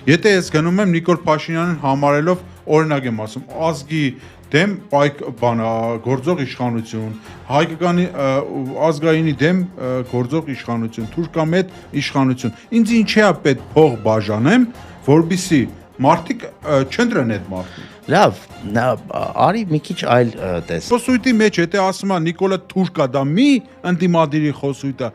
Եթե ես գնում եմ Նիկոլ Փաշինյանին համարելով օրինակ եմ ասում, ազգի դեմ գործող իշխանություն, հայկականի ազգայինի դեմ գործող իշխանություն, թուրքամետ իշխանություն։ Ինձ ինչի է պետք փող բաժանեմ, որբիսի մարդիկ չընտրեն այդ մարդուն։ Լավ, արի մի քիչ այլ տես։ Խոսույթի մեջ եթե ասում է Նիկոլա Թուրքա, դա մի ընդդիմադիրի խոսույթ է։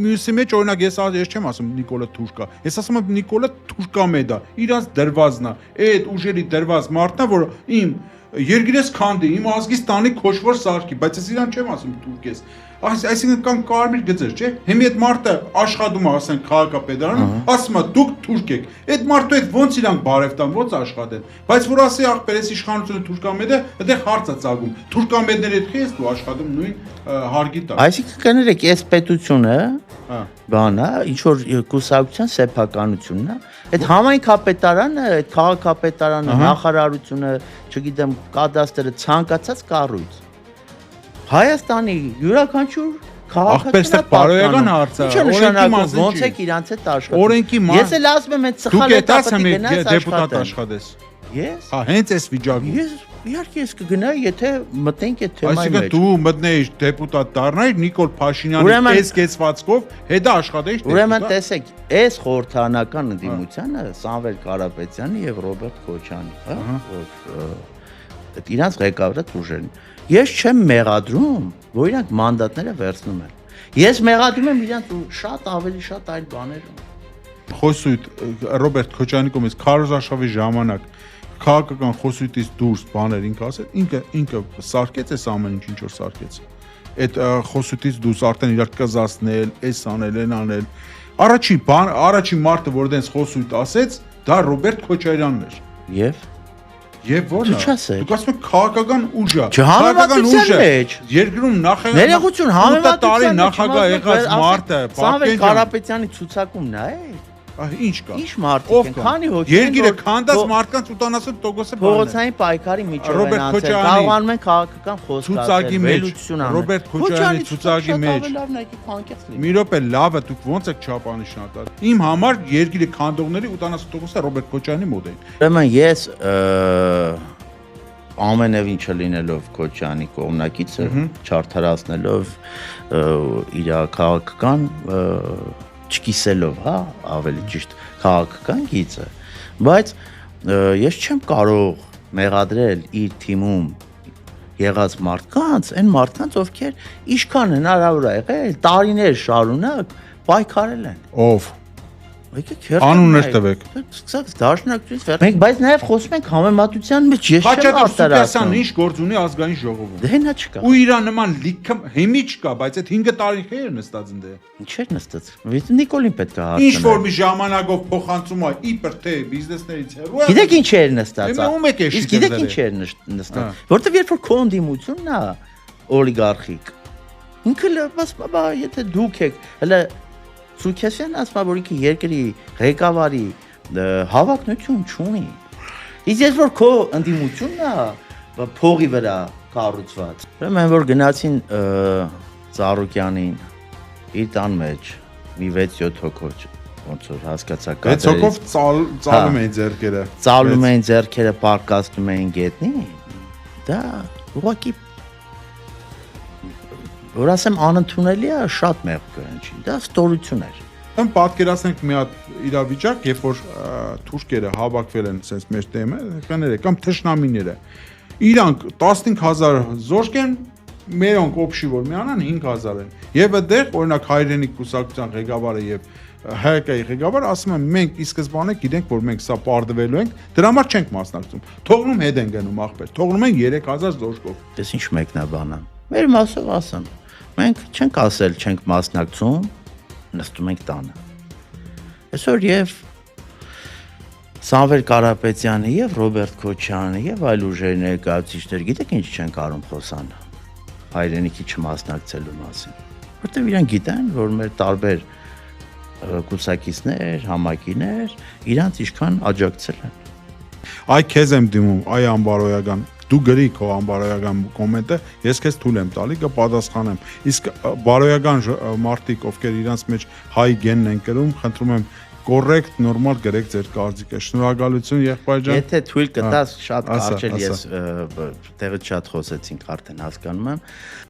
Մյուսի մեջ օրինակ ես չեմ ասում Նիկոլա Թուրքա, ես ասում եմ Նիկոլա Թուրքամետ է, իրանց դրվածն է, այդ ուժերի դրված մարդն է, որ իմ երկիրս քանդի, իմ ազգից տանի քոշվոր սարքի, բայց ես իրան չեմ ասում թուրք ես։ Այսինքն կան կարմիր գծեր, չէ՞։ Հիմա այդ մարդը աշխատում է, ասենք, քաղաքապետարանում, ասում է դուք թուրք եք։ Այդ մարդու հետ ո՞նց իրանք բարև տան, ո՞նց աշխատեն։ Բայց որ ասի ախպեր, այս իշխանությունը թուրքամետ է, այդտեղ հարց է ծագում։ Թուրքամետների հետ քեզ դու աշխատում նույն հարգի տակ։ Այսինքն կներեք, այս պետությունը բանա, ինչ որ կուսակցության սեփականությունն է։ Այդ համայնքապետարանը, այդ քաղաքապետարանը, նախարարությունը, չգիտեմ, կադաստրը ցանկացած կառույց Հայաստանի յուրաքանչյուր քաղաքացի բարոյական հարց է։ Ինչ է նշանակում, ոնց է իրանց հետ աշխատում։ Ես էլ ասում եմ, այդ սխալ էտապը գնաց դեպուտատ աշխատես։ Ես։ Հա, հենց այս վիճակում։ Ես իհարկե ես կգնայի, եթե մտնենք այդ թեմայի մեջ։ Այսինքն դու մտնեիր դեպուտատ դառնայիր Նիկոլ Փաշինյանի այս կեցվածքով, հետո աշխատեիր դեպուտատ։ Ուրեմն տեսեք, այս խորհրդանական ընդդիմությանը Սամվել Կարապետյանի եւ Ռոբերտ Քոչյանի, հա, որ իրանց ղեկավարը ուժերն։ Ես չեմ մեղադրում, որ իրանք մանդատները վերցնում են։ Ես մեղադրում եմ իրանք շատ ավելի շատ այլ բաներում։ Խոսույթ Ռոբերտ Քոչյանի կողմից քարոզարշավի ժամանակ քաղաքական խոսույթից դուրս բաներ ինքը ասել, ինքը սարքեց այս ամեն ինչ որ սարքեց։ Այդ խոսույթից դուրս արդեն իրար կզացնել, այս անել, այն անել։ Առաջին մարդը, որ դենց խոսույթ ասեց, դա Ռոբերտ Քոչարյանն էր։ Եվ ո՞րն է։ Դուք ասում եք քաղաքական ուժ է։ Քաղաքական մեջ երկրում ներողություն համեմատության նախագահ եղած մարդը Սամվել Կարապետյանի ցուցակումն է։ Ինչ կա։ Ինչ մարդիկ են, քանի հոգի են։ Երկիրը քանդած մարդկանց 80%-ը փողոցային պայքարի միջով են անցել։ Կարողանում են քաղաքական խոսք ասել, վերլուծություն անել։ Ռոբերտ Քոչարյանի ցուցակի մեջ։ Մի րոպե, լավ է, դուք ոնց եք չափանիշնատար։ Իմ համար երկիրը քանդողների 80%-ը Ռոբերտ Քոչարյանի մոտ են։ Ուրեմն ես ամենևին չլինելով Քոչյանի կողմնակիցը, չարդարացնելով իր քաղաքական չկիսելով, հա, ավելի ճիշտ քաղաքական գիծը, բայց ես չեմ կարող մեղադրել իր թիմում եղած մարդկանց, այն մարդկանց, ովքեր ինչքան հնարավոր է եղել, տարիներ շարունակ պայքարել են։ Ով։ Անուններ տվեք։ Սկսած դաշնակցությունից վեր։ Մենք բայց նաև խոսում ենք համեմատության մեջ, ես չեմ արտարացնում։ Ինչ գործ ունի ազգային ժողովում։ Դե նա չկա։ Ու իրան նման լիքը հիմի չկա, բայց այդ 5 տարիներ նստած ընդ է։ Ինչ էր նստած։ Նիկոլին պետք է հարցնել։ Ինչ որ մի ժամանակով փոխանցում է իբր թե բիզնեսներից հեռու։ Գիտեք ինչ էր նստած։ Ում եք էշի։ Իսկ գիտեք ինչ էր նստած։ Որտեվ երբ որ քո ընդդիմությունն է օլիգարխիկ։ Ինքը լավ, եթե դուք եք, հələ Սուքեսյան ասում է, որ ինքը երկրի ղեկավարի հավակնություն չունի։ Իսկ ես որ քո ընդդիմությունն է փողի վրա կառուցված։ Ուրեմն որ գնացին Ծառուկյանին իր տան մեջ մի 6-7 հոգով ոնց որ հասկացա կա 6 հոգով ծալում էին ձեռքերը։ Ծալում էին ձեռքերը, պարկացնում էին գետնին։ Դա ուղղակի որ ասեմ անընդունելի է, շատ մեղք կհնչի, դա ստորություն էր։ Ըմ պատկերացնենք մի հատ իրավիճակ, երբ որ թուրքերը հավաքվել են sense մեր դեմը, կներեք, կամ թշնամիները։ Իրանք 15000 զորք են, մերոնք օբշի որ միանան 5000 են։ Եվ այդտեղ օրինակ հայրենիք կուսակցության ղեկավարը եւ ՀԿ-ի ղեկավարը ասում են մենք ի սկզբանե գիտենք որ մենք սա պարտվելու ենք, դրա համար չենք մասնակցում։ Թողնում հետ են գնում ախպեր, թողնում են 3000 զորքով։ Դες ինչ մեկնաբանա։ Մեր մասով ասեմ Մենք չենք ասել, չենք մասնակցում, նստում ենք տանը։ Այսօր եւ Սամվել Կարապետյանը եւ Ռոբերտ Քոչյանը եւ այլ ուժերի ներկայացուցիչներ գիտեք ինչ չեն կարող խոսան հայրենիքի չմասնակցելու մասին։ Որտեւ իրանք գիտեն, որ մեր տարբեր կուսակիցներ, համակիներ իրանց ինչքան աջակցել են։ Այ քեզ եմ դիմում, այ անբարոյական դու գրի քո անբարոյական կոմենտը, ես քեզ թույլ եմ տալի կպատասխանեմ։ Իսկ բարոյական մարդիկ, ովքեր իրանց մեջ հայ գենն են կրում, խնդրում եմ կոռեկտ, նորմալ գրեք ձեր կարծիքը։ Շնորհակալություն եղբայր ջան։ Եթե թույլ կտաս շատ ասա, կարճ ասա։ ես տեղից շատ խոսեցինք արդեն հասկանում եմ